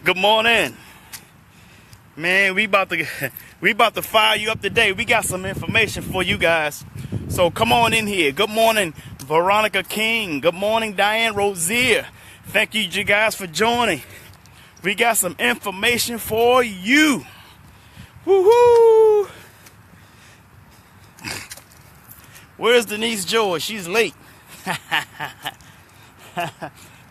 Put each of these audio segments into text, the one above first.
Good morning. Man, we about to fire you up today. We got some information for you guys. So come on in here. Good morning, Veronica King. Good morning, Diane Rozier. Thank you guys for joining. We got some information for you. Woohoo! Where's Denise George? She's late.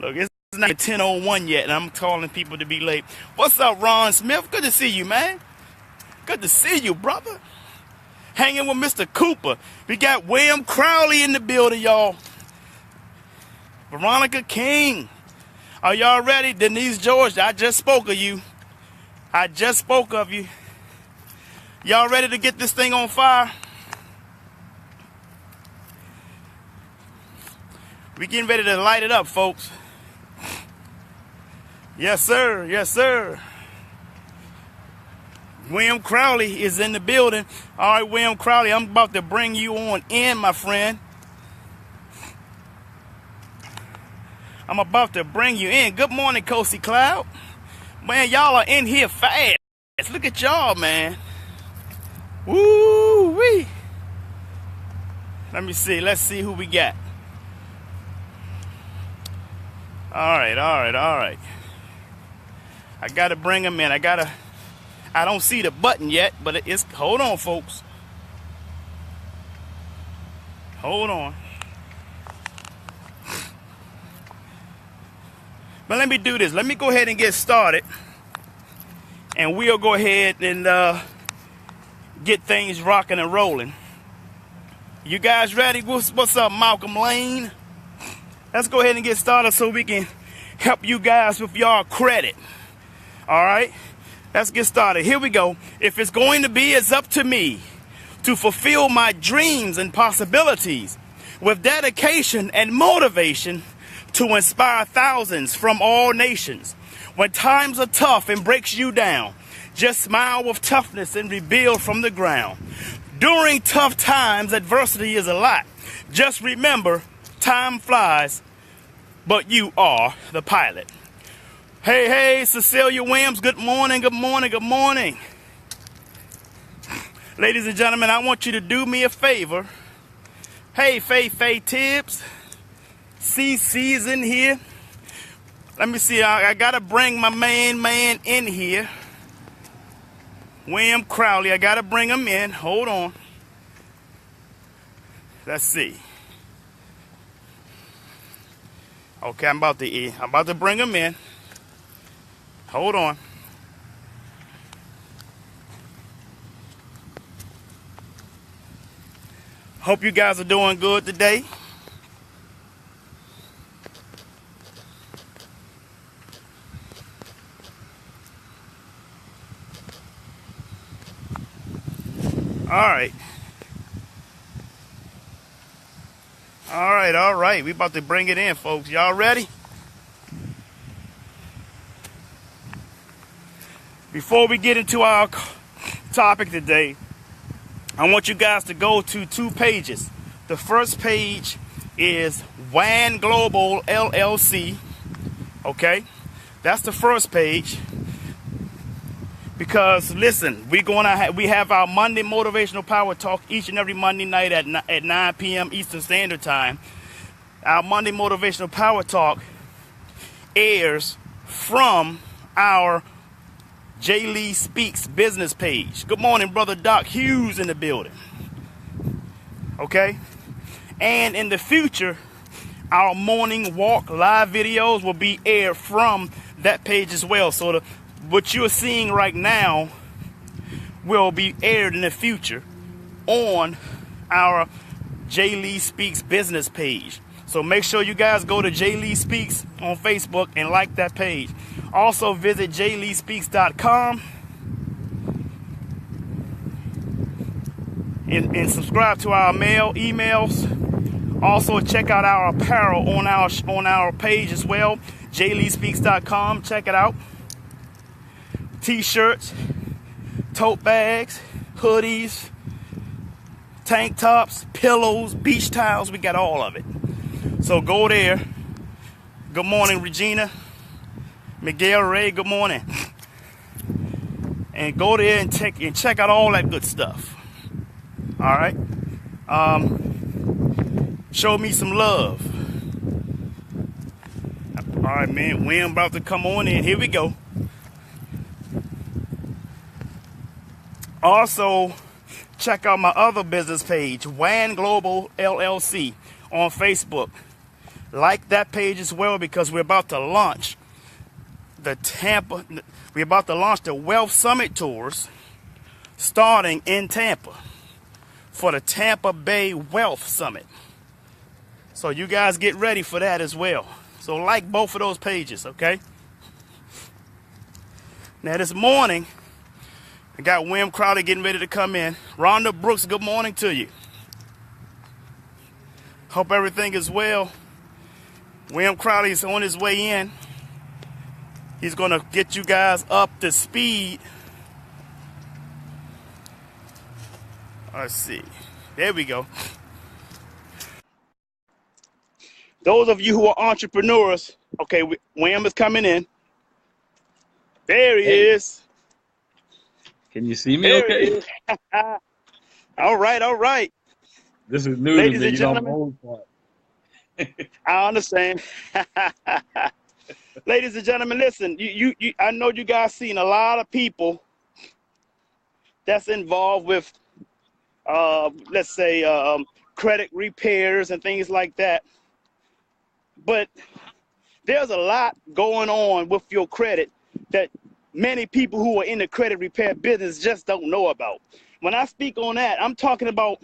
Look, it's not 10:01 yet, and I'm calling people to be late. What's up, Ron Smith? Good to see you, man. Good to see you, brother. Hanging with Mr. Cooper. We got William Crowley in the building, y'all. Veronica King. Are y'all ready? Denise George, I just spoke of you. Y'all ready to get this thing on fire? We getting ready to light it up, folks. Yes, sir. Yes, sir. William Crowley is in the building. All right, William Crowley, I'm about to bring you on in, my friend. I'm about to bring you in. Good morning, Coasty Cloud. Man, y'all are in here fast. Look at y'all, man. Woo-wee. Let me see. Let's see who we got. All right. I got to bring them in. I don't see the button yet, but it's, hold on, folks. Hold on. But let me do this. Let me go ahead and get started. And we'll go ahead and get things rocking and rolling. You guys ready? What's up, Malcolm Lane? Let's go ahead and get started so we can help you guys with y'all credit. All right? Let's get started. Here we go. If it's going to be, it's up to me to fulfill my dreams and possibilities with dedication and motivation to inspire thousands from all nations. When times are tough and breaks you down, just smile with toughness and rebuild from the ground. During tough times, adversity is a lot. Just remember, time flies, but you are the pilot. Hey, Cecilia Williams, good morning. Ladies and gentlemen, I want you to do me a favor. Hey, Faye Tibbs. CC's in here. Let me see, I gotta bring my main man in here. William Crowley, I gotta bring him in. Hold on. Let's see. Okay, I'm about to bring him in. Hold on. Hope you guys are doing good today. All right. We about to bring it in, folks. Y'all ready? Before we get into our topic today, I want you guys to go to 2 pages. The first page is WAN Global LLC. Okay? That's the first page. Because listen, we have our Monday Motivational Power Talk each and every Monday night at 9 p.m. Eastern Standard Time. Our Monday Motivational Power Talk airs from our Jay Lee Speaks business page. Good morning, brother Doc Hughes in the building. Okay? And in the future, our morning walk live videos will be aired from that page as well. So what you're seeing right now will be aired in the future on our Jay Lee Speaks business page. So make sure you guys go to Jay Lee Speaks on Facebook and like that page. Also visit jayleespeaks.com and subscribe to our emails. Also check out our apparel on our page as well, jayleespeaks.com. Check it out. T-shirts, tote bags, hoodies, tank tops, pillows, beach towels. We got all of it. So go there. Good morning, Regina. Miguel Ray, good morning. And go there and check out all that good stuff. All right. Show me some love. All right, man. William about to come on in. Here we go. Also, check out my other business page, WAN Global LLC, on Facebook. Like that page as well, because we're about to launch the Wealth Summit tours starting in Tampa for the Tampa Bay Wealth Summit. So you guys get ready for that as well. So like both of those pages, okay? Now this morning, I got William Crowley getting ready to come in. Rhonda Brooks, good morning to you. Hope everything is well. William Crowley is on his way in. He's going to get you guys up to speed. Let's see. There we go. Those of you who are entrepreneurs, okay, William is coming in. There he is. Can you see me There okay? All right, all right. This is new Ladies to me. and You know, I'm gentlemen. old for it. I understand. Ladies and gentlemen, listen, I know you guys seen a lot of people that's involved with, let's say, credit repairs and things like that. But there's a lot going on with your credit that many people who are in the credit repair business just don't know about. When I speak on that, I'm talking about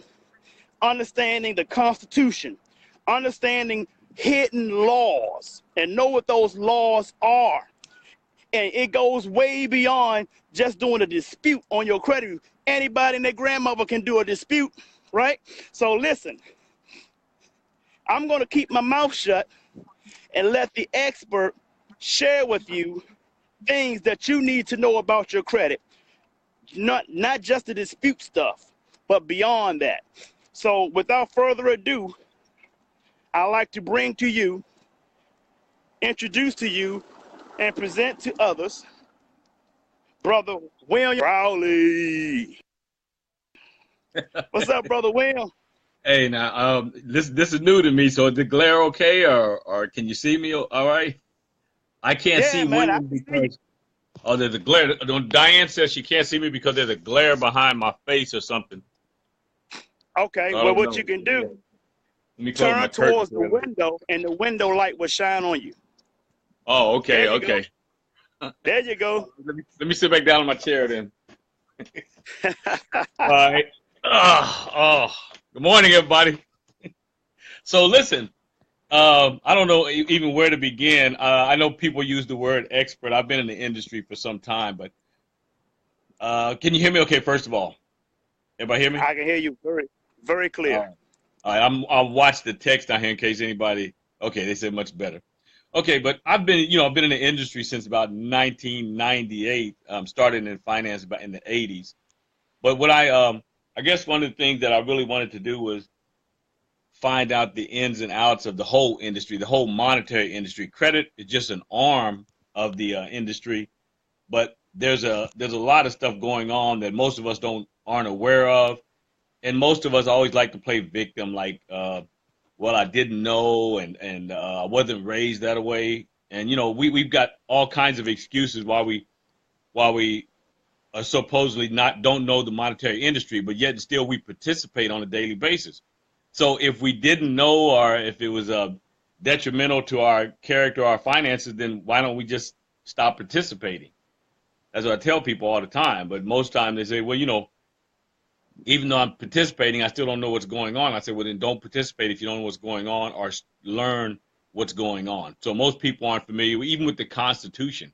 understanding the Constitution, understanding hidden laws, and know what those laws are. And it goes way beyond just doing a dispute on your credit. Anybody and their grandmother can do a dispute, right? So listen, I'm going to keep my mouth shut and let the expert share with you things that you need to know about your credit. Not just the dispute stuff, but beyond that. So without further ado, I'd like to bring to you, introduce to you, and present to others, Brother William Crowley. What's up, Brother William? Hey, now, this is new to me. So is the glare okay, or can you see me all right? I can't Yeah, see man, I William can see you. because there's a glare. Diane says she can't see me because there's a glare behind my face or something. Okay, So I well, don't what know. you can do, Let me close my turn curtain. towards the window, and the window light will shine on you. Oh, okay, There you go. okay. There you go. Let me sit back down on my chair then. All right. Good morning, everybody. So listen, I don't know even where to begin. I know people use the word expert. I've been in the industry for some time, but can you hear me okay, first of all? Everybody hear me? I can hear you very, very clear. All right, I'll watch the text down here in case anybody, okay, they said much better. Okay, but I've been in the industry since about 1998, started in finance about in the 80s. But what I guess one of the things that I really wanted to do was find out the ins and outs of the whole industry, the whole monetary industry. Credit is just an arm of the industry, but there's a lot of stuff going on that most of us aren't aware of, and most of us always like to play victim, like, well, I didn't know, and I wasn't raised that way, and we've got all kinds of excuses why we supposedly don't know the monetary industry, but yet still we participate on a daily basis. So if we didn't know, or if it was detrimental to our character, our finances, then why don't we just stop participating? That's what I tell people all the time. But most time they say, well, even though I'm participating, I still don't know what's going on. I say, well, then don't participate if you don't know what's going on, or learn what's going on. So most people aren't familiar, even with the Constitution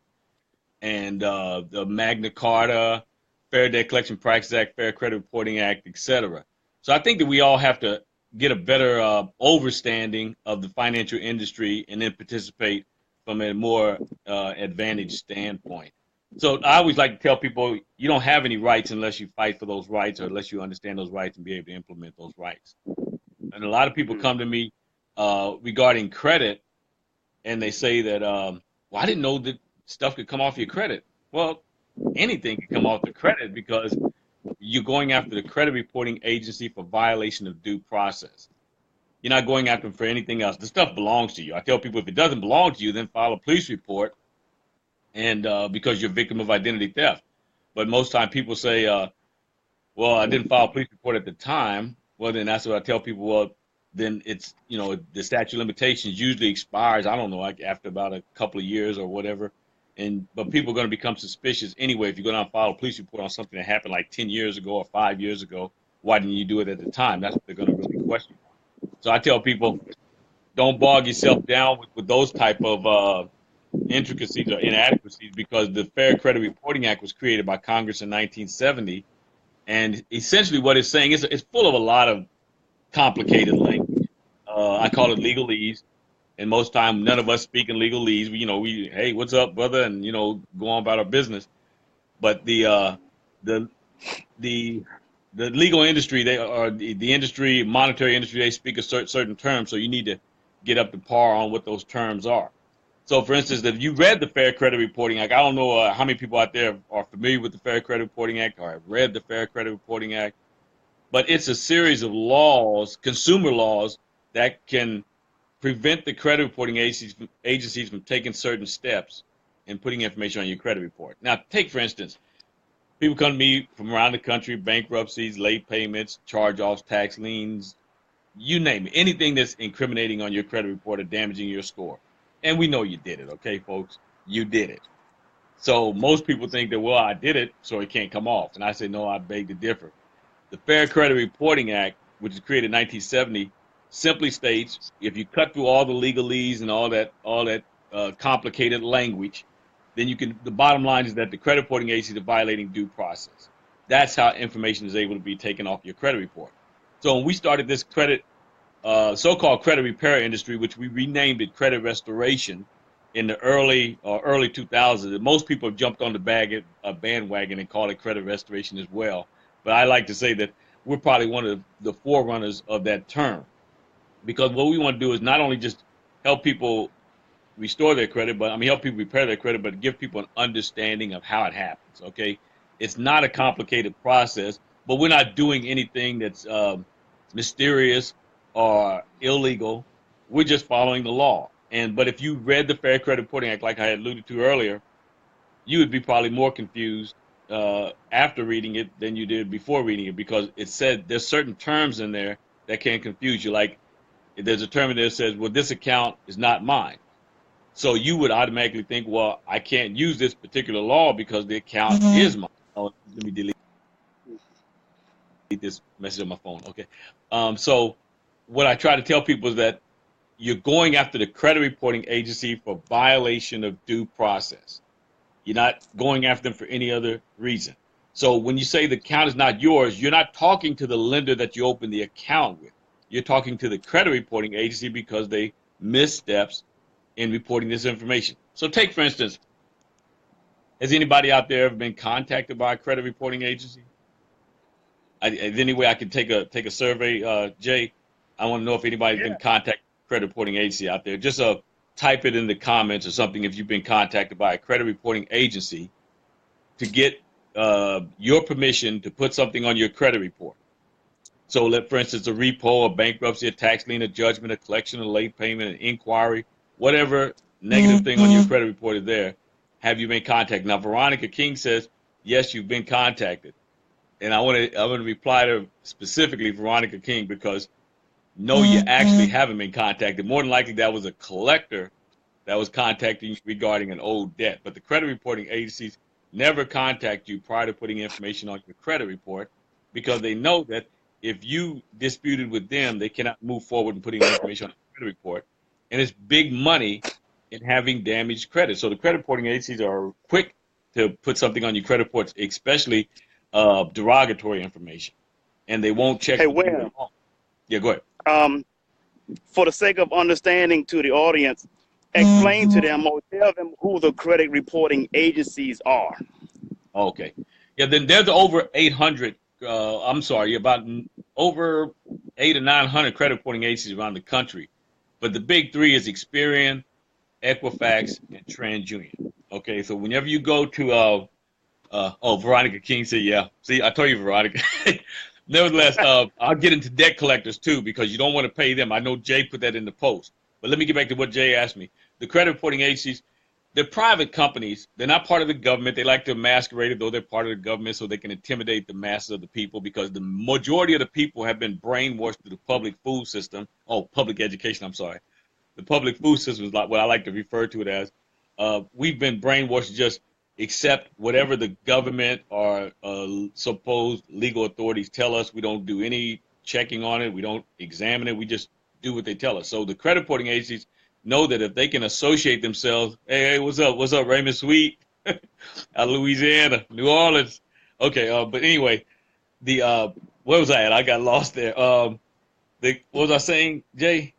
and the Magna Carta, Fair Debt Collection Practices Act, Fair Credit Reporting Act, etc. So I think that we all have to get a better overstanding of the financial industry and then participate from a more advantaged standpoint. So I always like to tell people, you don't have any rights unless you fight for those rights, or unless you understand those rights and be able to implement those rights. And a lot of people come to me regarding credit, and they say that, well, I didn't know that stuff could come off your credit. Well, anything can come off the credit because you're going after the credit reporting agency for violation of due process. You're not going after them for anything else. The stuff belongs to you. I tell people if it doesn't belong to you, then file a police report, and because you're a victim of identity theft. But most time people say, well, I didn't file a police report at the time. Well, then that's what I tell people. Well, then it's, the statute of limitations usually expires, I don't know, like after about a couple of years or whatever. But people are going to become suspicious anyway if you go down and file a police report on something that happened like 10 years ago or 5 years ago. Why didn't you do it at the time? That's what they're going to really question. So I tell people, don't bog yourself down with those type of intricacies or inadequacies, because the Fair Credit Reporting Act was created by Congress in 1970. And essentially what it's saying is it's full of a lot of complicated language. I call it legalese. And most time, none of us speak in legalese. We hey, what's up, brother? And, go on about our business. But the legal industry, the industry, monetary industry, they speak a certain terms. So you need to get up to par on what those terms are. So, for instance, if you read the Fair Credit Reporting Act, I don't know how many people out there are familiar with the Fair Credit Reporting Act or have read the Fair Credit Reporting Act, but it's a series of laws, consumer laws, that can prevent the credit reporting agencies from taking certain steps and putting information on your credit report. Now, take, for instance, people come to me from around the country, bankruptcies, late payments, charge-offs, tax liens, you name it, anything that's incriminating on your credit report or damaging your score. And we know you did it, okay, folks? You did it. So most people think that, well, I did it, so it can't come off. And I say, no, I beg to differ. The Fair Credit Reporting Act, which was created in 1970, simply states if you cut through all the legalese and all that complicated language, then the bottom line is that the credit reporting agency is violating due process. That's how information is able to be taken off your credit report. So when we started this so-called credit repair industry, which we renamed it credit restoration in the early 2000s, most people have jumped on the bandwagon and call it credit restoration as well. But I like to say that we're probably one of the forerunners of that term, because what we want to do is not only just help people restore their credit, help people repair their credit, but give people an understanding of how it happens, okay? It's not a complicated process, but we're not doing anything that's mysterious or illegal. We're just following the law. But if you read the Fair Credit Reporting Act, like I had alluded to earlier, you would be probably more confused after reading it than you did before reading it, because it said there's certain terms in there that can confuse you. Like there's a term in there that says, well, this account is not mine. So you would automatically think, well, I can't use this particular law because the account is mine. Oh, let me delete this message on my phone. Okay. So what I try to tell people is that you're going after the credit reporting agency for violation of due process. You're not going after them for any other reason. So when you say the account is not yours, you're not talking to the lender that you opened the account with. You're talking to the credit reporting agency because they missed steps in reporting this information. So take, for instance, has anybody out there ever been contacted by a credit reporting agency? Is any way I can take a survey, Jay? I want to know if anybody's been contacted by a credit reporting agency out there. Just type it in the comments or something if you've been contacted by a credit reporting agency to get your permission to put something on your credit report. So for instance, a repo, a bankruptcy, a tax lien, a judgment, a collection, a late payment, an inquiry, whatever negative thing on your credit report is there, have you been contacted? Now, Veronica King says, yes, you've been contacted. And I want to reply to specifically Veronica King, because no, you actually haven't been contacted. More than likely, that was a collector that was contacting you regarding an old debt. But the credit reporting agencies never contact you prior to putting information on your credit report, because they know that if you disputed with them, they cannot move forward in putting information on the credit report. And it's big money in having damaged credit. So the credit reporting agencies are quick to put something on your credit reports, especially derogatory information, and they won't check. Hey, Wayne. Yeah, go ahead. For the sake of understanding to the audience, explain to them or tell them who the credit reporting agencies are. Okay. Yeah, then there's over 800. About over 800 or 900 credit reporting agencies around the country. But the big three is Experian, Equifax, and TransUnion. Okay, so whenever you go to oh, Veronica King said, yeah. See, I told you, Veronica. Nevertheless, I'll get into debt collectors too because you don't want to pay them. I know Jay put that in the post. But let me get back to what Jay asked me. The credit reporting agencies, they're private companies. They're not part of the government. They like to masquerade as though they're part of the government so they can intimidate the masses of the people because the majority of the people have been brainwashed through the public food system. Oh, public education, I'm sorry. The public food system is like what I like to refer to it as. We've been brainwashed to just accept whatever the government or supposed legal authorities tell us. We don't do any checking on it. We don't examine it. We just do what they tell us. So the credit reporting agencies know that if they can associate themselves, hey, what's up? What's up, Raymond Sweet? Out of Louisiana, New Orleans. Okay, but anyway, the where was I at? I got lost there. What was I saying, Jay?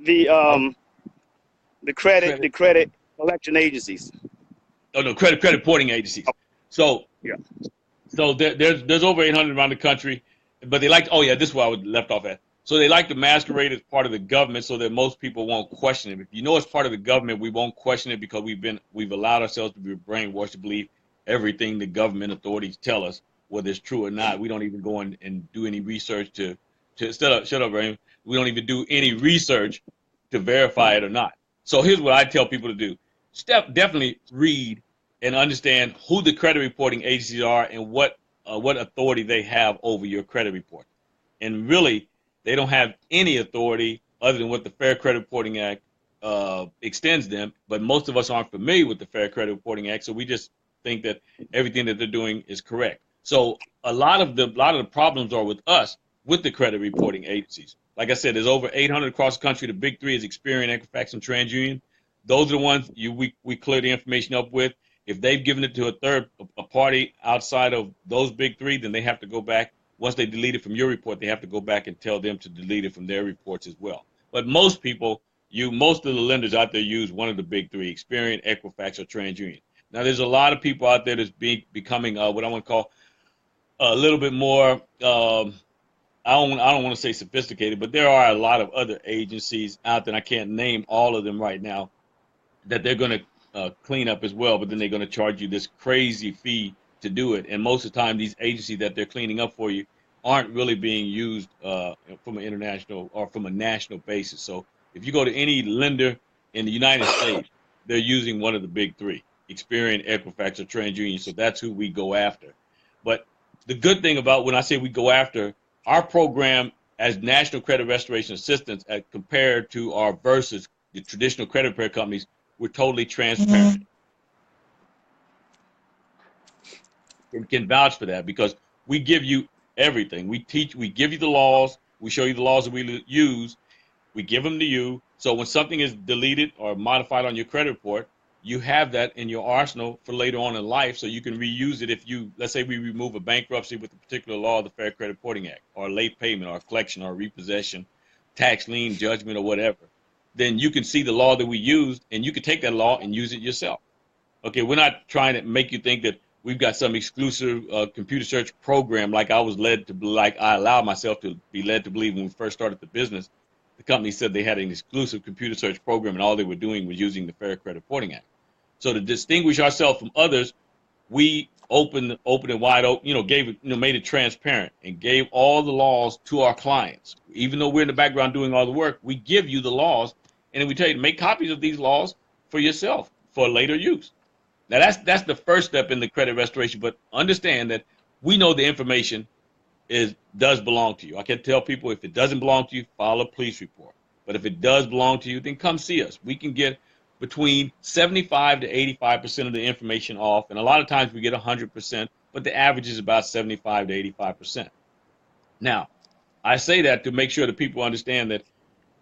The credit collection agencies. Oh no, credit reporting agencies. So Yeah. so there's over 800 around the country, but they like. Oh yeah, this is where I was left off at. So they like to masquerade as part of the government, so that most people won't question it. If you know it's part of the government, we won't question it because we've allowed ourselves to be brainwashed to believe everything the government authorities tell us, whether it's true or not. We don't even go in and do any research to shut up, Raymond. We don't even do any research to verify it or not. So here's what I tell people to do. Definitely read and understand who the credit reporting agencies are and what authority they have over your credit report. And really, they don't have any authority other than what the Fair Credit Reporting Act extends them. But most of us aren't familiar with the Fair Credit Reporting Act, so we just think that everything that they're doing is correct. So a lot of the problems are with us, with the credit reporting agencies. Like I said, there's over 800 across the country. The big three is Experian, Equifax, and TransUnion. Those are the ones we clear the information up with. If they've given it to a party outside of those big three, then they have to go back. Once they delete it from your report, they have to go back and tell them to delete it from their reports as well. But most people, most of the lenders out there use one of the big three, Experian, Equifax, or TransUnion. Now, there's a lot of people out there that's becoming what I want to call a little bit more, I don't want to say sophisticated, but there are a lot of other agencies out there, and I can't name all of them right now, that they're going to clean up as well, but then they're going to charge you this crazy fee to do it. And most of the time, these agencies that they're cleaning up for you aren't really being used from an international or from a national basis. So if you go to any lender in the United States, they're using one of the big three, Experian, Equifax, or TransUnion. So that's who we go after. But the good thing about when I say we go after, our program as National Credit Restoration Assistance compared to our versus the traditional credit repair companies, we're totally transparent. And can vouch for that because we give you everything. We give you the laws, we show you the laws that we use, we give them to you. So when something is deleted or modified on your credit report, you have that in your arsenal for later on in life so you can reuse it if let's say we remove a bankruptcy with a particular law of the Fair Credit Reporting Act, or a late payment, or a collection, or a repossession, tax lien, judgment, or whatever. Then you can see the law that we used, and you can take that law and use it yourself. Okay, we're not trying to make you think that we've got some exclusive computer search program like I allowed myself to be led to believe when we first started the business. The company said they had an exclusive computer search program, and all they were doing was using the Fair Credit Reporting Act. So to distinguish ourselves from others, we opened and wide open, made it transparent and gave all the laws to our clients. Even though we're in the background doing all the work, we give you the laws, and then we tell you to make copies of these laws for yourself for later use. Now that's the first step in the credit restoration, but understand that we know the information does belong to you. I can tell people if it doesn't belong to you, file a police report. But if it does belong to you, then come see us. We can get between 75 to 85% of the information off, and a lot of times we get 100%, but the average is about 75 to 85%. Now, I say that to make sure that people understand that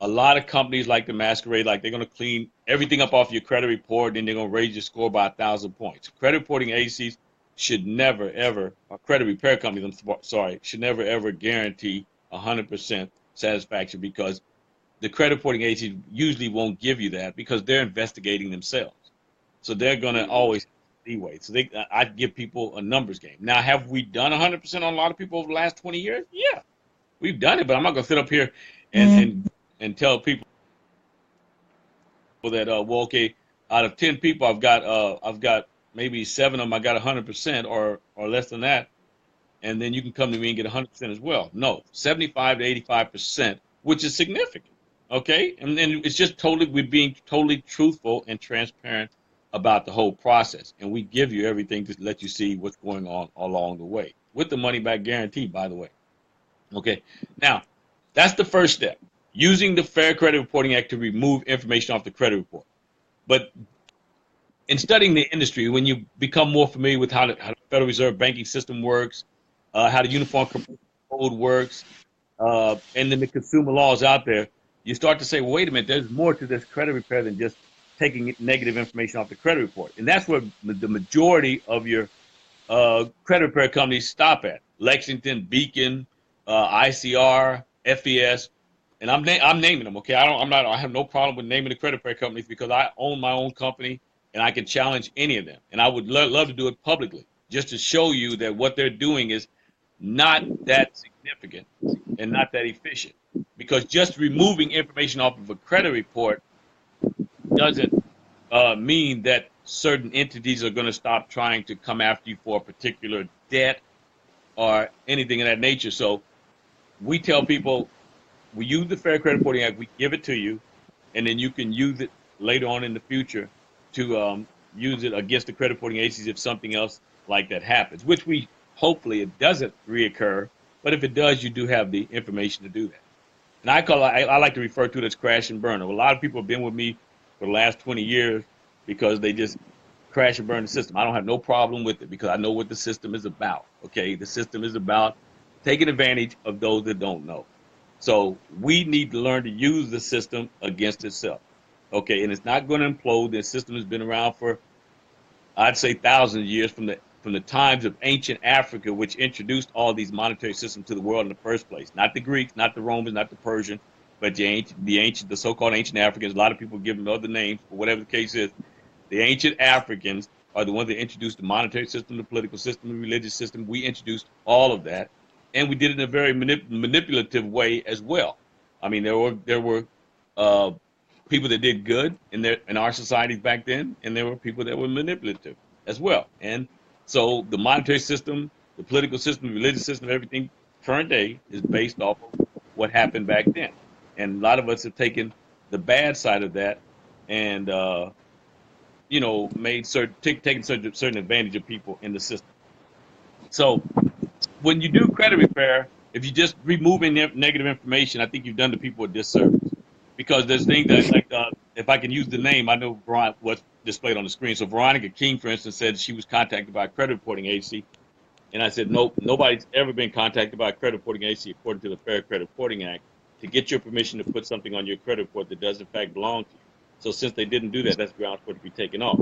a lot of companies like to masquerade like they're going to clean everything up off your credit report and they're going to raise your score by 1,000 points. Credit reporting agencies should never, ever, or credit repair companies, should never, ever guarantee 100% satisfaction because the credit reporting agencies usually won't give you that because they're investigating themselves. So they're going to always leeway. So I give people a numbers game. Now, have we done 100% on a lot of people over the last 20 years? Yeah, we've done it, but I'm not going to sit up here and tell people that well, okay, out of 10 people, I've got maybe 7 of them I got 100% or less than that, and then you can come to me and get 100% as well. No, 75 to 85%, which is significant. Okay, and then it's just totally we're being totally truthful and transparent about the whole process, and we give you everything to let you see what's going on along the way with the money back guarantee, by the way. Okay, now that's the first step, using the Fair Credit Reporting Act to remove information off the credit report. But in studying the industry, when you become more familiar with how the Federal Reserve banking system works, how the Uniform Commercial Code works, and then the consumer laws out there, you start to say, well, wait a minute, there's more to this credit repair than just taking negative information off the credit report. And that's where the majority of your credit repair companies stop at. Lexington, Beacon, ICR, FES, and I'm naming them. Okay, I have no problem with naming the credit repair companies because I own my own company and I can challenge any of them. And I would love to do it publicly, just to show you that what they're doing is not that significant and not that efficient. Because just removing information off of a credit report doesn't mean that certain entities are going to stop trying to come after you for a particular debt or anything of that nature. So we tell people, we use the Fair Credit Reporting Act, we give it to you, and then you can use it later on in the future to use it against the credit reporting agencies if something else like that happens, which we hopefully it doesn't reoccur, but if it does, you do have the information to do that. And I like to refer to it as crash and burn. A lot of people have been with me for the last 20 years because they just crash and burn the system. I don't have no problem with it because I know what the system is about. Okay, the system is about taking advantage of those that don't know. So we need to learn to use the system against itself. Okay, and it's not going to implode. The system has been around for, I'd say, thousands of years from the times of ancient Africa, which introduced all these monetary systems to the world in the first place. Not the Greeks, not the Romans, not the Persians, but the so-called ancient Africans. A lot of people give them other names, but whatever the case is, the ancient Africans are the ones that introduced the monetary system, the political system, the religious system. We introduced all of that, and we did it in a very manipulative way as well. I mean, there were people that did good in our societies back then, and there were people that were manipulative as well. And so the monetary system, the political system, the religious system, everything current day is based off of what happened back then. And a lot of us have taken the bad side of that and taken certain advantage of people in the system. So when you do credit repair, if you just removing negative information, I think you've done the people a disservice. Because there's things that, if I can use the name, I know what's displayed on the screen. So Veronica King, for instance, said she was contacted by a credit reporting agency. And I said, nope, nobody's ever been contacted by a credit reporting agency according to the Fair Credit Reporting Act to get your permission to put something on your credit report that does in fact belong to you. So since they didn't do that, that's grounds for it to be taken off.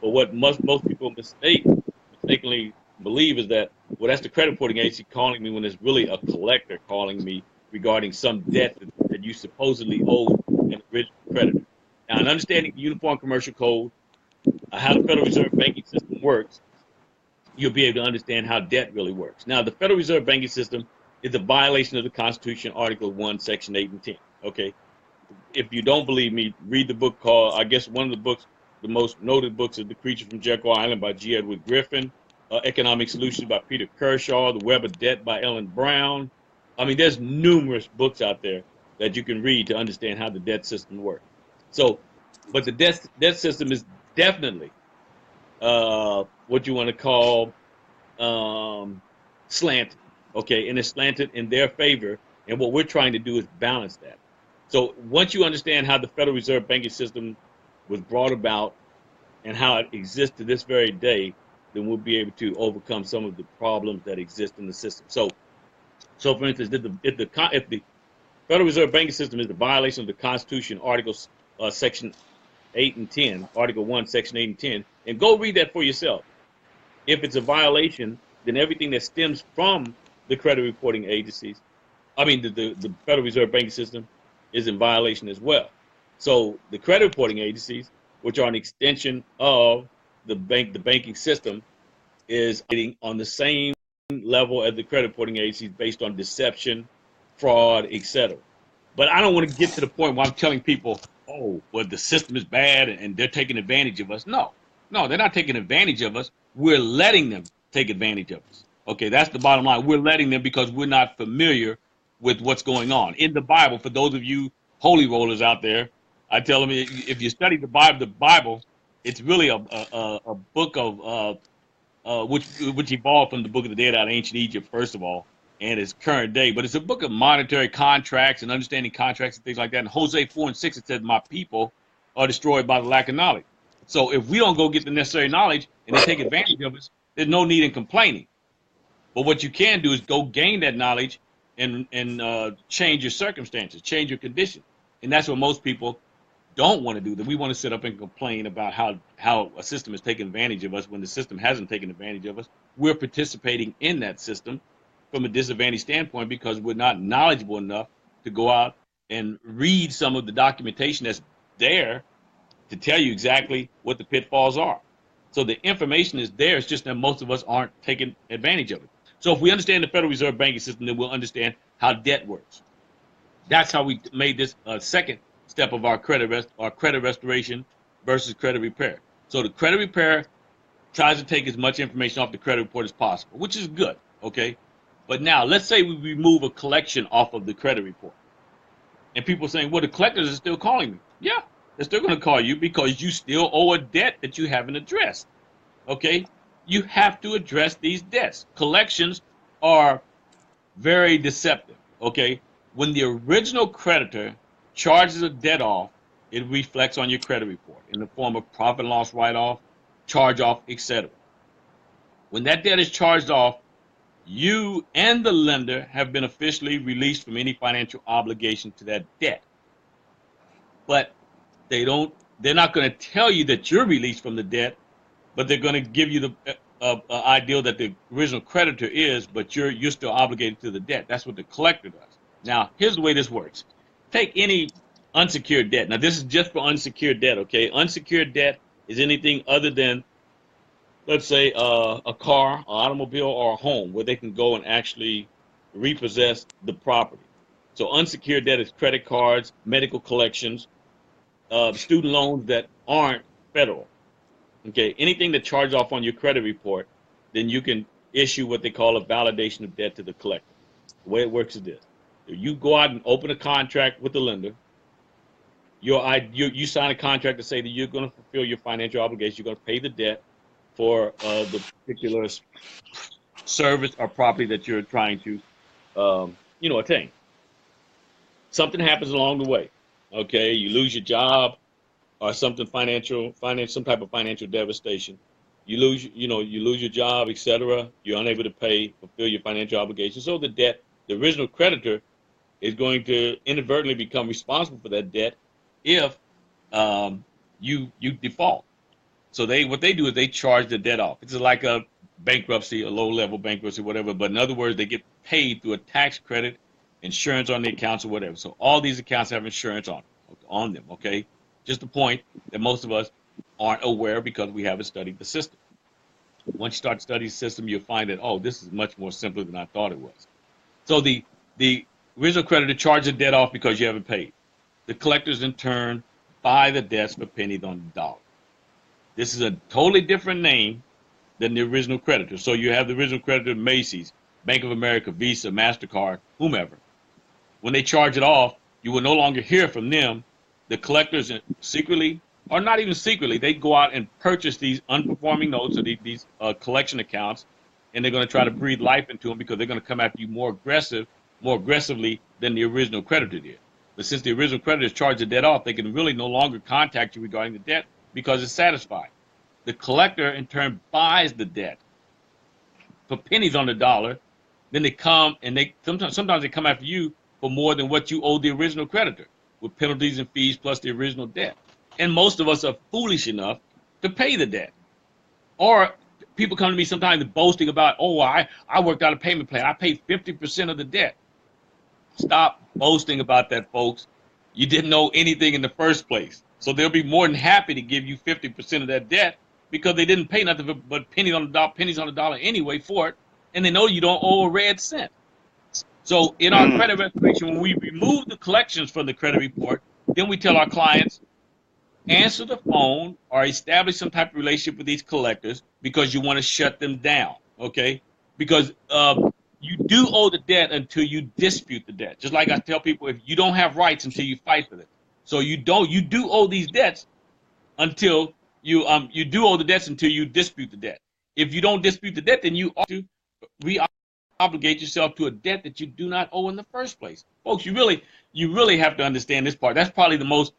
But what most people mistakenly believe is that, well, that's the credit reporting agency calling me when it's really a collector calling me regarding some debt that you supposedly owe an original creditor. Now, in understanding the Uniform Commercial Code, how the Federal Reserve banking system works, you'll be able to understand how debt really works. Now, the Federal Reserve banking system is a violation of the Constitution, Article 1, Section 8 and 10. Okay? If you don't believe me, read the book called, I guess one of the books, the most noted books is The Creature from Jekyll Island by G. Edward Griffin, Economic Solutions by Peter Kershaw, The Web of Debt by Ellen Brown. I mean, there's numerous books out there that you can read to understand how the debt system works. So, but the debt system is definitely what you want to call slanted, okay? And it's slanted in their favor, and what we're trying to do is balance that. So once you understand how the Federal Reserve banking system was brought about and how it exists to this very day, then we'll be able to overcome some of the problems that exist in the system. So for instance, if the Federal Reserve banking system is the violation of the Constitution, Articles Section 8 and 10, Article 1, Section 8 and 10, and go read that for yourself. If it's a violation, then everything that stems from the credit reporting agencies, the Federal Reserve banking system, is in violation as well. So the credit reporting agencies, which are an extension of the banking system, is getting on the same level as the credit reporting agencies based on deception, fraud, etc. But I don't want to get to the point where I'm telling people, oh, well, the system is bad and they're taking advantage of us. No, they're not taking advantage of us. We're letting them take advantage of us. Okay, that's the bottom line. We're letting them because we're not familiar with what's going on. In the Bible, for those of you holy rollers out there, I tell them if you study the Bible, it's really a book of which evolved from the Book of the Dead out of ancient Egypt, first of all, and it's current day. But it's a book of monetary contracts and understanding contracts and things like that. In Hosea 4:6, it says, "My people are destroyed by the lack of knowledge." So if we don't go get the necessary knowledge and they take advantage of us, there's no need in complaining. But what you can do is go gain that knowledge and change your circumstances, change your condition. And that's what most people don't want to do. That we want to sit up and complain about how a system is taking advantage of us when the system hasn't taken advantage of us. We're participating in that system from a disadvantaged standpoint because we're not knowledgeable enough to go out and read some of the documentation that's there to tell you exactly what the pitfalls are. So the information is there. It's just that most of us aren't taking advantage of it. So if we understand the Federal Reserve banking system, then we'll understand how debt works. That's how we made this second step of our credit restoration versus credit repair. So the credit repair tries to take as much information off the credit report as possible, which is good, okay? But now let's say we remove a collection off of the credit report. And people saying, well, the collectors are still calling me. Yeah, they're still going to call you because you still owe a debt that you haven't addressed, okay? You have to address these debts. Collections are very deceptive, okay? When the original creditor charges a debt off, it reflects on your credit report in the form of profit and loss write-off, charge-off, etc. When that debt is charged off, you and the lender have been officially released from any financial obligation to that debt. But they're not going to tell you that you're released from the debt, but they're going to give you the idea that the original creditor is, but you're still obligated to the debt. That's what the collector does. Now, here's the way this works. Take any unsecured debt. Now, this is just for unsecured debt, okay? Unsecured debt is anything other than, let's say, a car, an automobile, or a home where they can go and actually repossess the property. So unsecured debt is credit cards, medical collections, student loans that aren't federal. Okay, anything that charges off on your credit report, then you can issue what they call a validation of debt to the collector. The way it works is this. You go out and open a contract with the lender. You sign a contract to say that you're going to fulfill your financial obligation. You're going to pay the debt for the particular service or property that you're trying to, attain. Something happens along the way. Okay, you lose your job or something some type of financial devastation. You lose your job, etc. You're unable to fulfill your financial obligations. So the original creditor is going to inadvertently become responsible for that debt if you default. So what they do is they charge the debt off. It's like a bankruptcy, a low-level bankruptcy, whatever. But in other words, they get paid through a tax credit, insurance on the accounts or whatever. So all these accounts have insurance on them, okay? Just a point that most of us aren't aware because we haven't studied the system. Once you start studying the system, you'll find that, oh, this is much more simpler than I thought it was. So the original creditor charges the debt off because you haven't paid. The collectors, in turn, buy the debts for pennies on the dollar. This is a totally different name than the original creditor. So you have the original creditor, Macy's, Bank of America, Visa, MasterCard, whomever. When they charge it off, you will no longer hear from them. The collectors secretly, or not even secretly, they go out and purchase these unperforming notes or these collection accounts, and they're going to try to breathe life into them because they're going to come after you more aggressively than the original creditor did. But since the original creditor has charged the debt off, they can really no longer contact you regarding the debt because it's satisfied. The collector, in turn, buys the debt for pennies on the dollar. Then they come and sometimes they come after you for more than what you owe the original creditor, with penalties and fees plus the original debt. And most of us are foolish enough to pay the debt. Or people come to me sometimes boasting about, oh, I worked out a payment plan. I paid 50% of the debt. Stop boasting about that, folks. You didn't know anything in the first place. So they'll be more than happy to give you 50% of that debt because they didn't pay nothing but pennies on the dollar anyway for it, and they know you don't owe a red cent. So in our credit restoration, when we remove the collections from the credit report, then we tell our clients, answer the phone or establish some type of relationship with these collectors because you want to shut them down, okay? Because you do owe the debt until you dispute the debt. Just like I tell people, if you don't have rights until you fight for it. So you do owe these debts until you do owe the debts until you dispute the debt. If you don't dispute the debt, then you ought to re-obligate yourself to a debt that you do not owe in the first place. Folks, you really have to understand this part. That's probably the most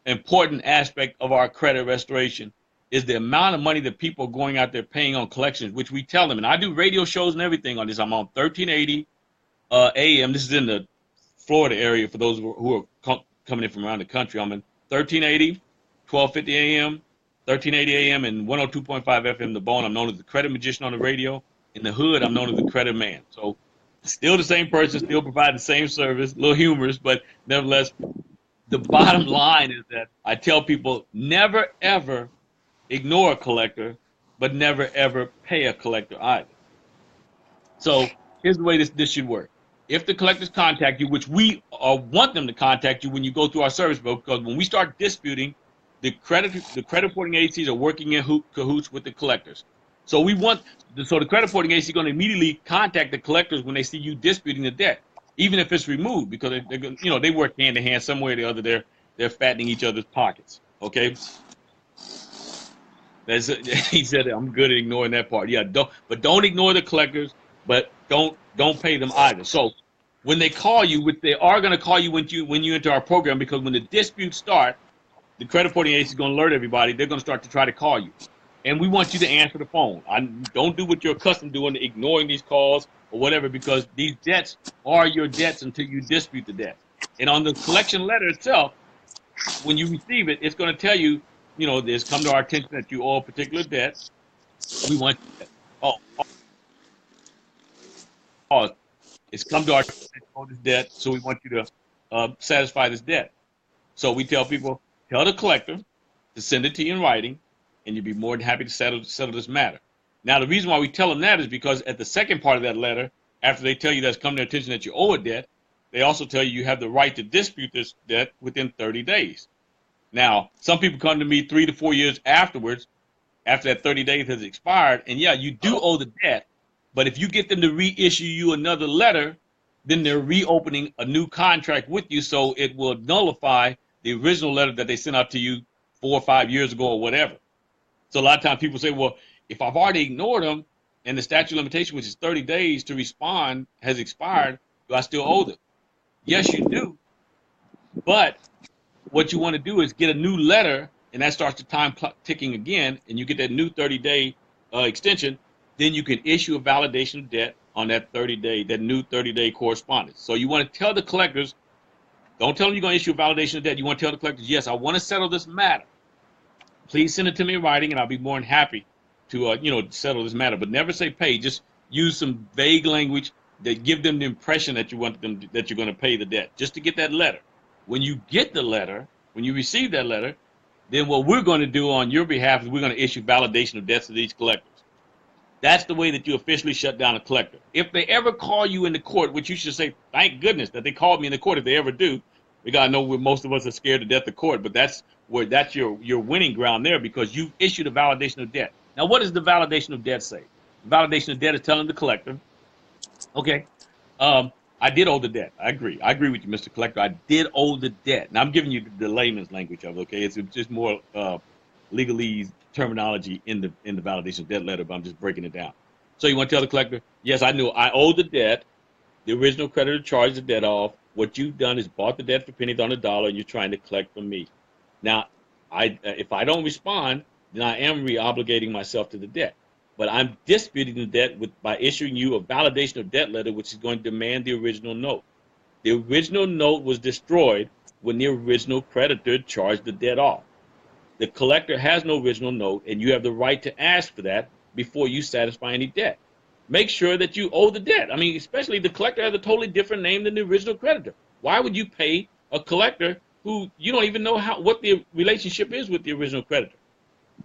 important aspect of our credit restoration is the amount of money that people are going out there paying on collections, which we tell them. And I do radio shows and everything on this. I'm on 1380 AM. This is in the Florida area for those who are coming in from around the country. I'm in 1380, 1250 AM, 1380 AM, and 102.5 FM, The Bone. I'm known as the Credit Magician on the radio. In the hood, I'm known as the Credit Man. So still the same person, still providing the same service, a little humorous, but nevertheless, the bottom line is that I tell people never, ever ignore a collector, but never, ever pay a collector either. So here's the way this should work. If the collectors contact you, which we want them to contact you when you go through our service book, because when we start disputing, the credit reporting agencies are working in cahoots with the collectors. So the credit reporting agency is going to immediately contact the collectors when they see you disputing the debt, even if it's removed, because they work hand in hand some way or the other. They're fattening each other's pockets. Okay. He said I'm good at ignoring that part. Yeah, don't ignore the collectors, but don't pay them either. So when they call you, which they are going to call you when you enter our program, because when the disputes start, the credit reporting agency is going to alert everybody. They're going to start to try to call you. And we want you to answer the phone. Don't do what you're accustomed to doing, ignoring these calls or whatever, because these debts are your debts until you dispute the debt. And on the collection letter itself, when you receive it, it's going to tell you, it's come to our attention that you owe a particular debt. We want it's come to our attention that you owe this debt, so we want you to satisfy this debt. So we tell people, tell the collector to send it to you in writing, and you'd be more than happy to settle this matter. Now, the reason why we tell them that is because at the second part of that letter, after they tell you that's come to their attention that you owe a debt, they also tell you have the right to dispute this debt within 30 days. Now, some people come to me 3 to 4 years afterwards, after that 30 days has expired, and yeah, you do owe the debt, but if you get them to reissue you another letter, then they're reopening a new contract with you, so it will nullify the original letter that they sent out to you 4 or 5 years ago or whatever. So a lot of times people say, well, if I've already ignored them and the statute of limitation, which is 30 days to respond, has expired, do I still owe them? Yes, you do. But what you want to do is get a new letter, and that starts the time ticking again, and you get that new 30-day extension. Then you can issue a validation of debt on that new 30-day correspondence. So you want to tell the collectors, don't tell them you're going to issue a validation of debt. You want to tell the collectors, yes, I want to settle this matter. Please send it to me in writing, and I'll be more than happy to, settle this matter. But never say pay. Just use some vague language that give them the impression that that you're going to pay the debt, just to get that letter. When you get the letter, when you receive that letter, then what we're going to do on your behalf is we're going to issue validation of debts to these collectors. That's the way that you officially shut down a collector. If they ever call you in the court, which you should say, thank goodness that they called me in the court if they ever do. We got to know most of us are scared to death of court, but that's your winning ground there, because you've issued a validation of debt. Now, what does the validation of debt say? The validation of debt is telling the collector, okay, I did owe the debt. I agree with you, Mr. Collector. I did owe the debt. Now, I'm giving you the layman's language of it, okay? It's just more legalese terminology in the validation of debt letter, but I'm just breaking it down. So you want to tell the collector, yes, I knew I owe the debt. The original creditor charged the debt off. What you've done is bought the debt for pennies on the dollar, and you're trying to collect from me. Now, if I don't respond, then I am re-obligating myself to the debt. But I'm disputing the debt by issuing you a validation of debt letter, which is going to demand the original note. The original note was destroyed when the original creditor charged the debt off. The collector has no original note, and you have the right to ask for that before you satisfy any debt. Make sure that you owe the debt. I mean, especially the collector has a totally different name than the original creditor. Why would you pay a collector who you don't even know what the relationship is with the original creditor?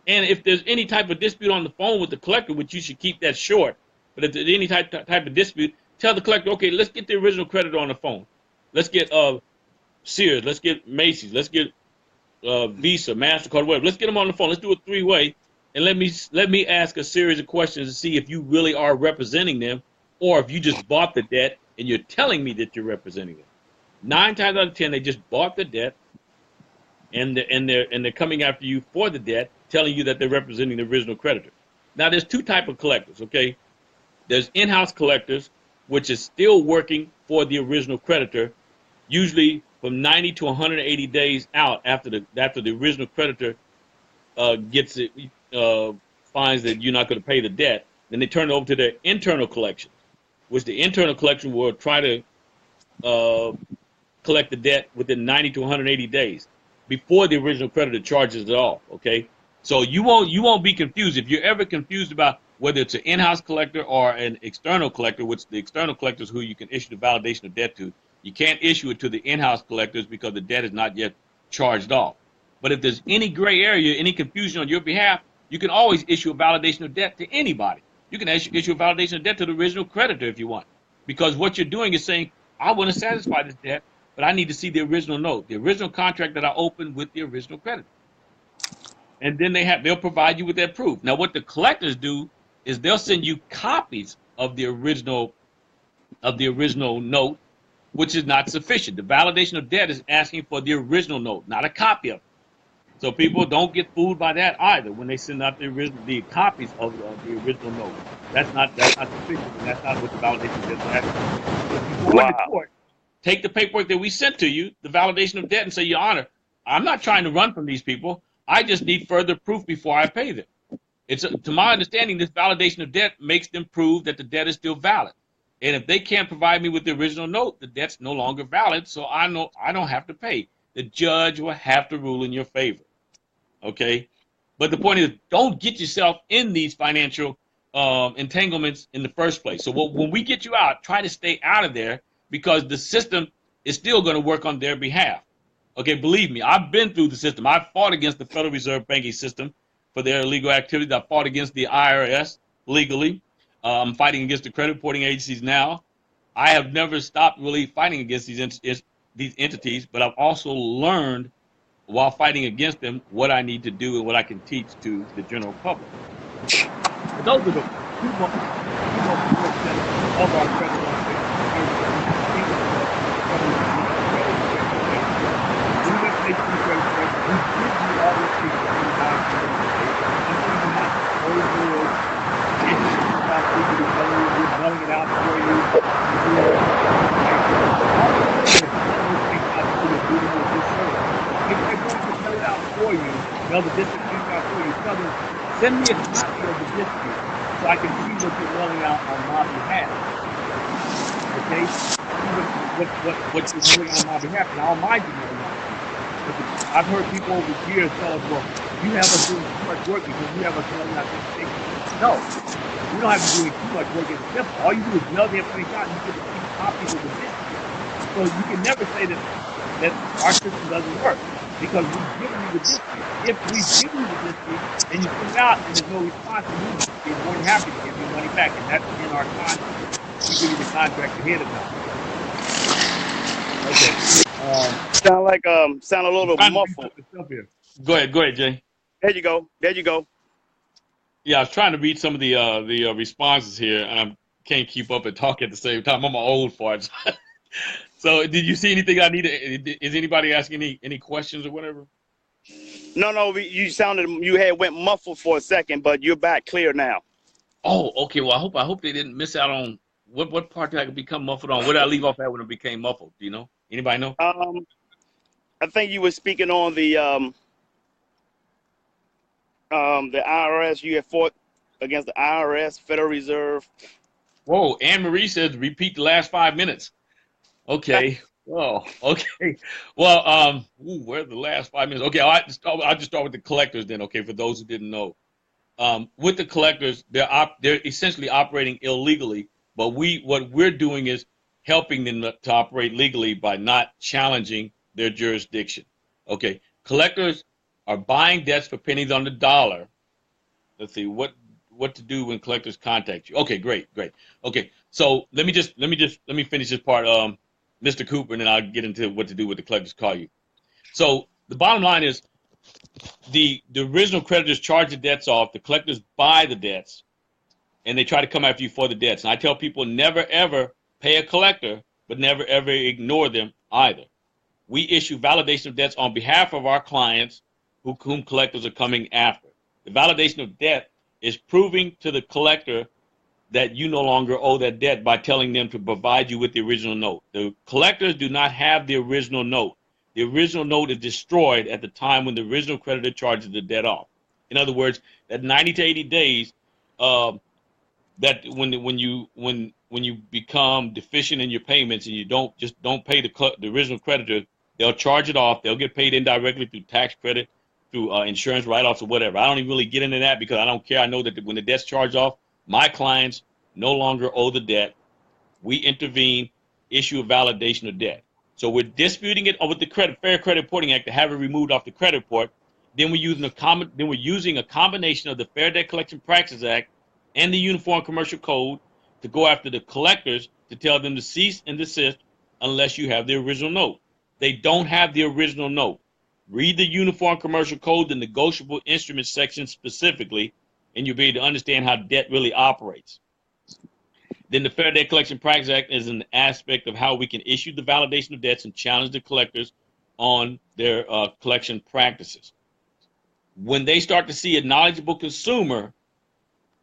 And if there's any type of dispute on the phone with the collector, which you should keep that short, but if there's any type of dispute, tell the collector, okay, let's get the original creditor on the phone. Let's get Sears, let's get Macy's, let's get Visa, MasterCard, whatever. Let's get them on the phone. Let's do a three-way, and let me ask a series of questions to see if you really are representing them, or if you just bought the debt and you're telling me that you're representing them. 9 times out of 10, they just bought the debt, and they're coming after you for the debt, telling you that they're representing the original creditor. Now, there's two types of collectors, okay? There's in-house collectors, which is still working for the original creditor, usually from 90 to 180 days out after the original creditor gets it, finds that you're not going to pay the debt. Then they turn it over to their internal collection, which the internal collection will try to collect the debt within 90 to 180 days before the original creditor charges it off. Okay, so you won't be confused if you're ever confused about whether it's an in-house collector or an external collector, which the external collector is who you can issue the validation of debt to. You can't issue it to the in-house collectors because the debt is not yet charged off. But if there's any gray area, any confusion on your behalf, you can always issue a validation of debt to anybody. You can issue a validation of debt to the original creditor if you want, because what you're doing is saying, I want to satisfy this debt, but I need to see the original note, the original contract that I opened with the original creditor. And then they'll provide you with that proof. Now, what the collectors do is they'll send you copies of the original note, which is not sufficient. The validation of debt is asking for the original note, not a copy of it. So people don't get fooled by that either when they send out the copies of the original note. That's not sufficient, and that's not what the validation of debt is asking for. If you go into court, take the paperwork that we sent to you, the validation of debt, and say, Your Honor, I'm not trying to run from these people. I just need further proof before I pay them. To my understanding, this validation of debt makes them prove that the debt is still valid. And if they can't provide me with the original note, the debt's no longer valid, so I know I don't have to pay. The judge will have to rule in your favor. Okay? But the point is, don't get yourself in these financial entanglements in the first place. So when we get you out, try to stay out of there, because the system is still going to work on their behalf. Okay, believe me, I've been through the system. I've fought against the Federal Reserve banking system for their illegal activities. I fought against the IRS legally. I'm fighting against the credit reporting agencies now. I have never stopped really fighting against these entities, but I've also learned while fighting against them what I need to do and what I can teach to the general public. But those are the two most of our credit running it out for you. If they're going to fill it out for you, they'll the district fill it out for you. Tell them, send me a copy of the district so I can see what you're rolling out on my behalf. Okay? What you're rolling out on my behalf, and I'll mind you rolling out. I've heard people over the years tell us, well, you have us doing too much work because you have us rolling out this thing. No. You don't have to do too much work. It's simple. All you do is mail the information out and you get to keep copies of the district. So you can never say that our system doesn't work, because we've given you the district. If we've given you the district and you fill it out and there's no response, we're more than happy to give you money back. And that's in our contract. We give you the contract ahead of time. Okay. Sound a little muffled. Go ahead, Jay. There you go. Yeah, I was trying to read some of the responses here, and I can't keep up and talk at the same time. I'm old farts. So, did you see anything I need? Is anybody asking any questions or whatever? No. You went muffled for a second, but you're back clear now. Oh, okay. Well, I hope they didn't miss out on what part did I become muffled on? Where did I leave off at when it became muffled? Do you know? Anybody know? I think you were speaking on the IRS. You had fought against the IRS, Federal Reserve. Whoa, Anne Marie says repeat the last 5 minutes. Okay. Oh, okay. Well, where are the last 5 minutes? Okay, I'll just start with the collectors then. Okay, for those who didn't know, with the collectors, they're essentially operating illegally. But what we're doing is helping them to operate legally by not challenging their jurisdiction. Okay, collectors are buying debts for pennies on the dollar. Let's see, what what to do when collectors contact you. Okay, great. Okay, so let me finish this part, Mr. Cooper, and then I'll get into what to do when the collectors call you. So the bottom line is the original creditors charge the debts off, the collectors buy the debts, and they try to come after you for the debts. And I tell people never ever pay a collector, but never ever ignore them either. We issue validation of debts on behalf of our clients whom collectors are coming after. The validation of debt is proving to the collector that you no longer owe that debt by telling them to provide you with the original note. The collectors do not have the original note. The original note is destroyed at the time when the original creditor charges the debt off. In other words, that 90 to 80 days, that when you become deficient in your payments and you don't pay the original creditor, they'll charge it off. They'll get paid indirectly through tax credit, through insurance write-offs or whatever. I don't even really get into that because I don't care. I know that when the debt's charged off, my clients no longer owe the debt. We intervene, issue a validation of debt. So we're disputing it with the Fair Credit Reporting Act to have it removed off the credit report. Then we're using a combination of the Fair Debt Collection Practices Act and the Uniform Commercial Code to go after the collectors to tell them to cease and desist unless you have the original note. They don't have the original note. Read the Uniform Commercial Code, the negotiable instruments section specifically, and you'll be able to understand how debt really operates. Then the Fair Debt Collection Practices Act is an aspect of how we can issue the validation of debts and challenge the collectors on their collection practices. When they start to see a knowledgeable consumer,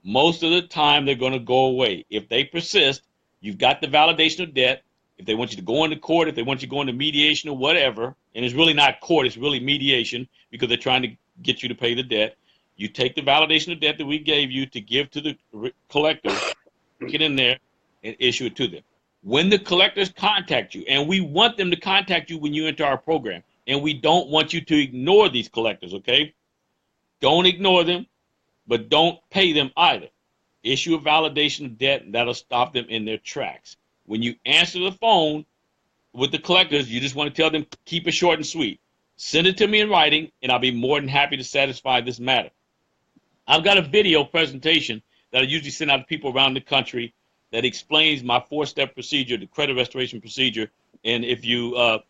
most of the time they're going to go away. If they persist, you've got the validation of debt. If they want you to go into court, if they want you to go into mediation or whatever, and it's really not court, it's really mediation because they're trying to get you to pay the debt, you take the validation of debt that we gave you to give to the collectors, get in there and issue it to them. When the collectors contact you, and we want them to contact you when you enter our program, and we don't want you to ignore these collectors, okay? Don't ignore them, but don't pay them either. Issue a validation of debt, and that'll stop them in their tracks. When you answer the phone with the collectors, you just want to tell them, keep it short and sweet. Send it to me in writing, and I'll be more than happy to satisfy this matter. I've got a video presentation that I usually send out to people around the country that explains my 4-step procedure, the credit restoration procedure. And if you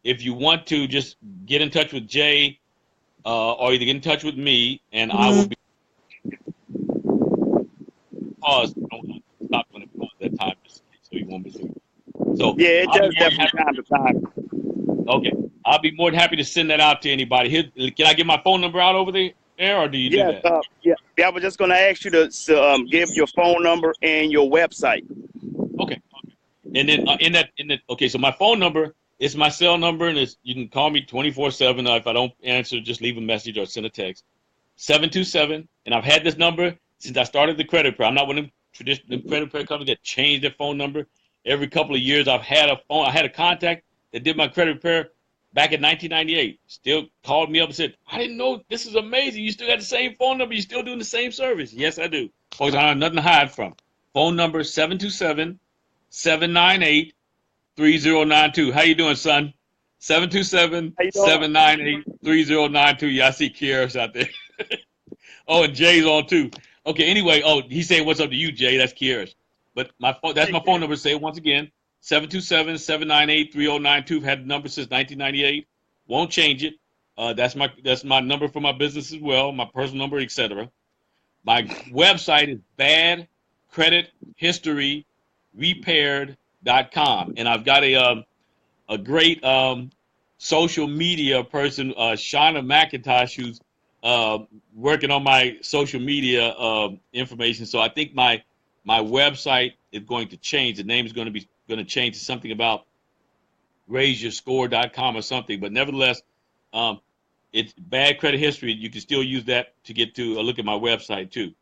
want to just get in touch with Jay, or either get in touch with me, and I will be pause. Don't stop when it pause that time, so you won't miss it. So Yeah, it does definitely time to time. Okay, I'll be more than happy to send that out to anybody. Here, can I get my phone number out over there, or do you do that? Yeah. I was just going to ask you to give your phone number and your website. Okay. And then okay, so my phone number is my cell number, and you can call me 24/7. If I don't answer, just leave a message or send a text. 727, and I've had this number since I started the credit repair. I'm not one of them traditional credit repair companies that change their phone number every couple of years. I've had a phone. I had a contact that did my credit repair back in 1998. Still called me up and said, "I didn't know, this is amazing. You still got the same phone number. You're still doing the same service." Yes, I do. Folks, I have nothing to hide from. Phone number 727-798-3092. How you doing, son? 727-798-3092. Yeah, I see Kieras out there. Oh, and Jay's on too. Okay, anyway, he's saying what's up to you, Jay. That's Kieras. But that's my phone number. Say it once again. 727-798-3092. Had the number since 1998. Won't change it. That's my number for my business as well, my personal number, etc. My website is badcredithistoryrepaired.com, and I've got a great social media person, Shauna McIntosh, who's working on my social media information. So I think my website is going to change. The name is going to change to something about raiseyourscore.com or something. But nevertheless, it's Bad Credit History. You can still use that to get to a look at my website too.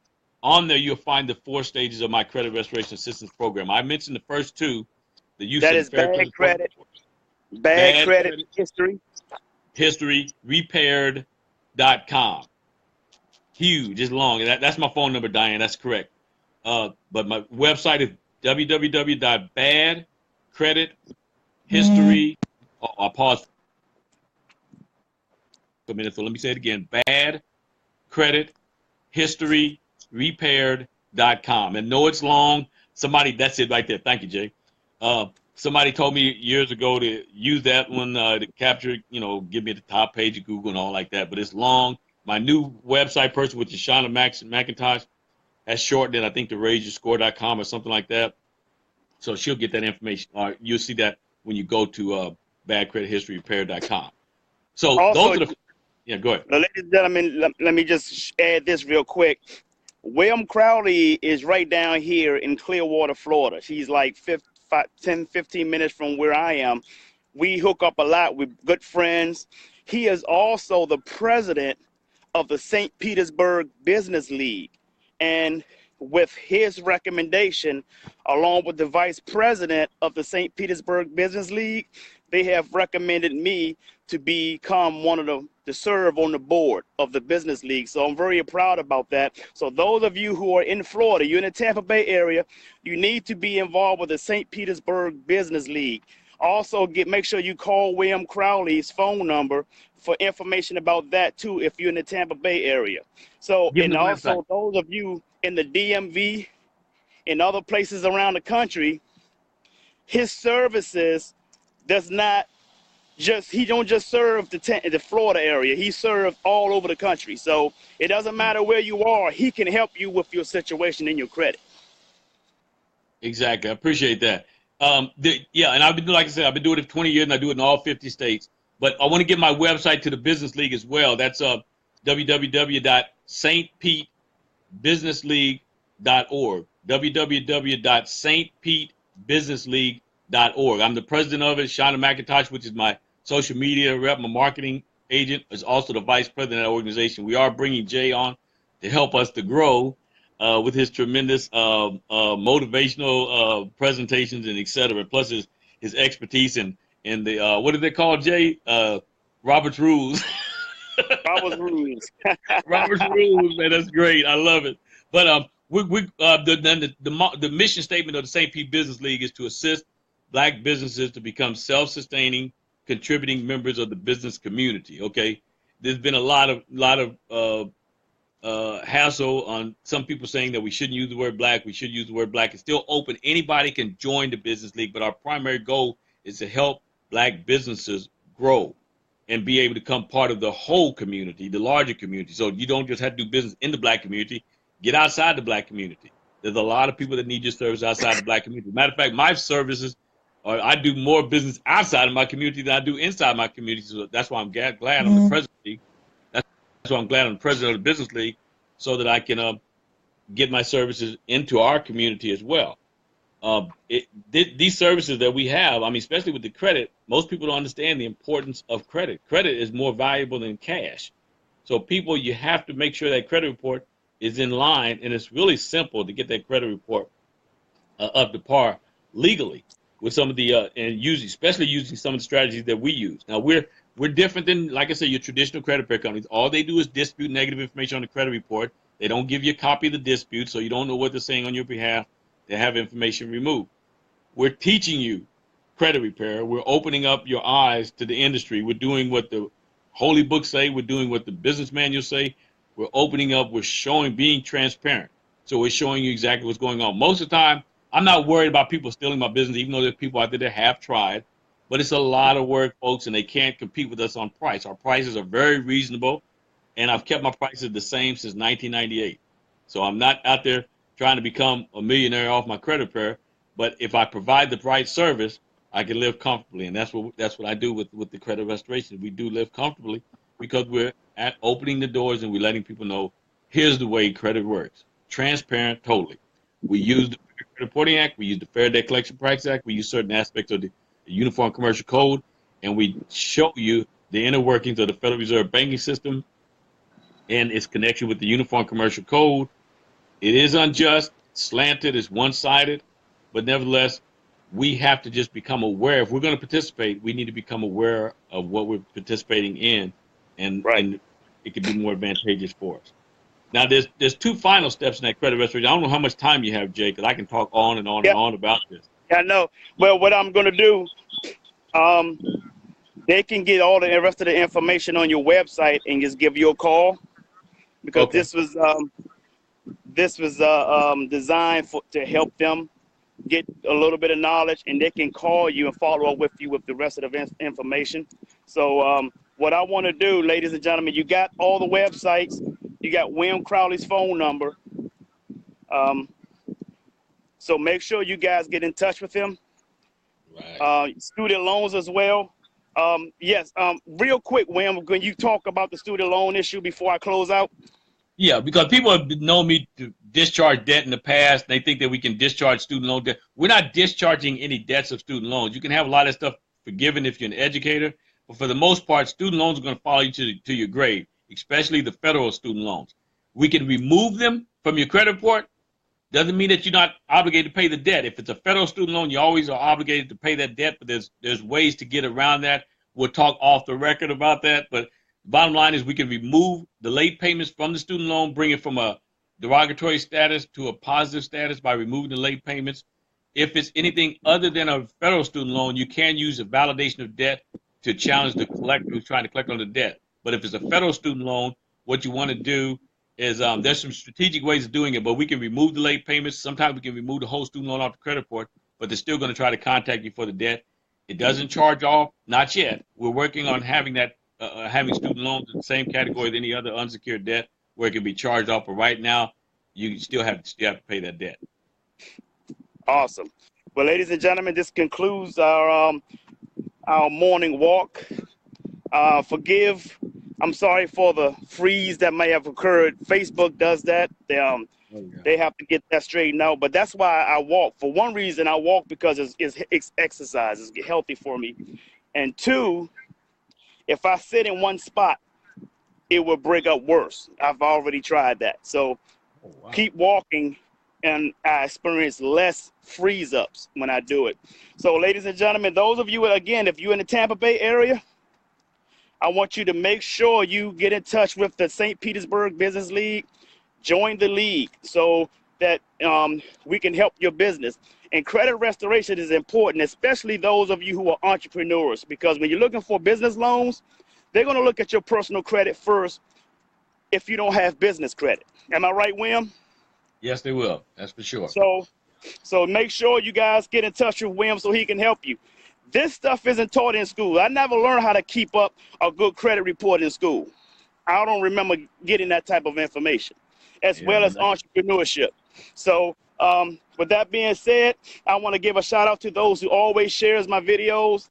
On there, you'll find the 4 stages of my credit restoration assistance program. I mentioned the first 2. The use That of is Bad Credit History repaired.com. Huge, it's long. That's my phone number, Diane. That's correct. But my website is www.badcredithistory. I'll pause for a minute. So let me say it again. Badcredithistoryrepaired.com. repaired.com. And no, it's long. That's it right there. Thank you, Jay. Somebody told me years ago to use that one to capture, give me the top page of Google and all like that. But it's long. My new website person, which is Shauna McIntosh, has shortened it, I think, to raiseyourscore.com or something like that. So she'll get that information. You'll see that when you go to badcredithistoryrepair.com. So Also, those are yeah, go ahead. ladies and gentlemen, let me just add this real quick. William Crowley is right down here in Clearwater, Florida. She's like 10, 15 minutes from where I am. We hook up a lot. We're good friends. He is also the president of the St. Petersburg Business League. And with his recommendation, along with the vice president of the St. Petersburg Business League, they have recommended me to become one of to serve on the board of the business league. So I'm very proud about that. So those of you who are in Florida, you're in the Tampa Bay area, you need to be involved with the St. Petersburg Business League. Also, make sure you call William Crowley's phone number for information about that too, if you're in the Tampa Bay area. So, and also those of you in the DMV and other places around the country, his services he don't just serve the Florida area. He serves all over the country. So it doesn't matter where you are. He can help you with your situation and your credit. Exactly. I appreciate that. And I've been, like I said, I've been doing it for 20 years, and I do it in all 50 states. But I want to give my website to the Business League as well. That's www.stpetebusinessleague.org. www.stpetebusinessleague.org. I'm the president of it. Shauna McIntosh, which is my social media rep, my marketing agent, is also the vice president of that organization. We are bringing Jay on to help us to grow with his tremendous motivational presentations and et cetera, plus his expertise in the what do they call, Jay? Robert's Rules. Robert's Rules. Robert's Rules, man, that's great. I love it. But the mission statement of the St. Pete Business League is to assist Black businesses to become self-sustaining, contributing members of the business community. Okay, there's been a lot of hassle on some people saying that we shouldn't use the word Black. We should use the word Black. It's still open. Anybody can join the Business League, but our primary goal is to help Black businesses grow and be able to become part of the whole community, the larger community. So you don't just have to do business in the Black community. Get outside the Black community. There's a lot of people that need your service outside the Black community. Matter of fact, my services, I do more business outside of my community than I do inside my community. So that's why I'm glad I'm the president. That's why I'm glad I'm the president of the Business League, so that I can get my services into our community as well. These services that we have, I mean, especially with the credit, most people don't understand the importance of credit. Credit is more valuable than cash. So people, you have to make sure that credit report is in line, and it's really simple to get that credit report up to par legally with some of the especially using some of the strategies that we use. Now we're different than, like I said, your traditional credit repair companies. All they do is dispute negative information on the credit report. They don't give you a copy of the dispute, so you don't know what they're saying on your behalf. They have information removed. We're teaching you credit repair. We're opening up your eyes to the industry. We're doing what the holy books say. We're doing what the business manuals say. We're opening up. We're showing, being transparent. So we're showing you exactly what's going on. Most of the time, I'm not worried about people stealing my business, even though there's people out there that have tried. But it's a lot of work, folks, and they can't compete with us on price. Our prices are very reasonable, and I've kept my prices the same since 1998. So I'm not out there trying to become a millionaire off my credit repair. But if I provide the right service, I can live comfortably, and that's what I do with the credit restoration. We do live comfortably because we're at opening the doors and we're letting people know, here's the way credit works. Transparent, totally. We use the Fair Credit Reporting Act. We use the Fair Debt Collection Practices Act. We use certain aspects of the Uniform Commercial Code, and we show you the inner workings of the Federal Reserve banking system and its connection with the Uniform Commercial Code. It is unjust, slanted, it's one-sided, but nevertheless, we have to just become aware. If we're going to participate, we need to become aware of what we're participating in, and it could be more advantageous for us. Now, there's two final steps in that credit restoration. I don't know how much time you have, Jay, because I can talk on and on and on about this. Yeah, I know. Well, what I'm going to do, they can get all the rest of the information on your website and just give you a call, because this was designed to help them get a little bit of knowledge, and they can call you and follow up with you with the rest of the information. So what I want to do, ladies and gentlemen, you got all the websites, you got William Crowley's phone number. So make sure you guys get in touch with him. Right. Student loans as well. Yes. Real quick, William, can you talk about the student loan issue before I close out? Yeah, because people have known me to discharge debt in the past. They think that we can discharge student loan debt. We're not discharging any debts of student loans. You can have a lot of stuff forgiven if you're an educator, but for the most part, student loans are going to follow you to your grave, especially the federal student loans. We can remove them from your credit report. Doesn't mean that you're not obligated to pay the debt. If it's a federal student loan, you always are obligated to pay that debt, but there's ways to get around that. We'll talk off the record about that, but bottom line is we can remove the late payments from the student loan, bring it from a derogatory status to a positive status by removing the late payments. If it's anything other than a federal student loan, you can use a validation of debt to challenge the collector who's trying to collect on the debt. But if it's a federal student loan, what you want to do is there's some strategic ways of doing it, but we can remove the late payments. Sometimes we can remove the whole student loan off the credit report, but they're still going to try to contact you for the debt. It doesn't charge off, not yet. We're working on having that. Having student loans in the same category as any other unsecured debt where it can be charged off, but right now you still have to pay that debt. Awesome. Well, ladies and gentlemen, this concludes our morning walk. I'm sorry for the freeze that may have occurred. Facebook does that. They have to get that straightened out, but that's why I walk. For one reason, I walk because it's exercise. It's healthy for me. And two, if I sit in one spot, it will break up worse. I've already tried that. So keep walking, and I experience less freeze ups when I do it. So ladies and gentlemen, those of you, again, if you're in the Tampa Bay area, I want you to make sure you get in touch with the St. Petersburg Business League. Join the league so that we can help your business. And credit restoration is important, especially those of you who are entrepreneurs, because when you're looking for business loans, they're going to look at your personal credit first if you don't have business credit. Am I right, William? Yes, they will. That's for sure. So make sure you guys get in touch with William so he can help you. This stuff isn't taught in school. I never learned how to keep up a good credit report in school. I don't remember getting that type of information, as well as entrepreneurship. So with that being said, I want to give a shout out to those who always shares my videos: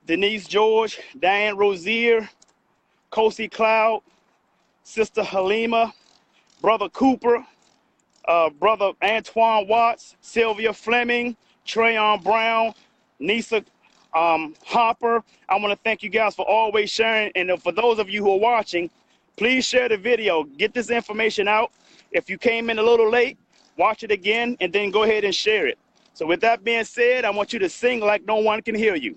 Denise George, Diane Rozier, Kosi Cloud, Sister Halima, Brother Cooper, Brother Antoine Watts, Sylvia Fleming, Trayon Brown, Nisa Hopper. I want to thank you guys for always sharing. And for those of you who are watching, please share the video. Get this information out. If you came in a little late, watch it again and then go ahead and share it. So with that being said, I want you to sing like no one can hear you,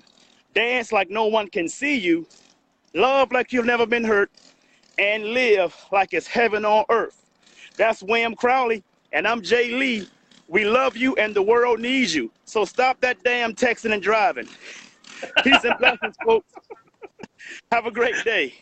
dance like no one can see you, love like you've never been hurt, and live like it's heaven on earth. That's William Crowley, and I'm Jay Lee. We love you, and the world needs you. So stop that damn texting and driving. Peace and blessings, folks. Have a great day.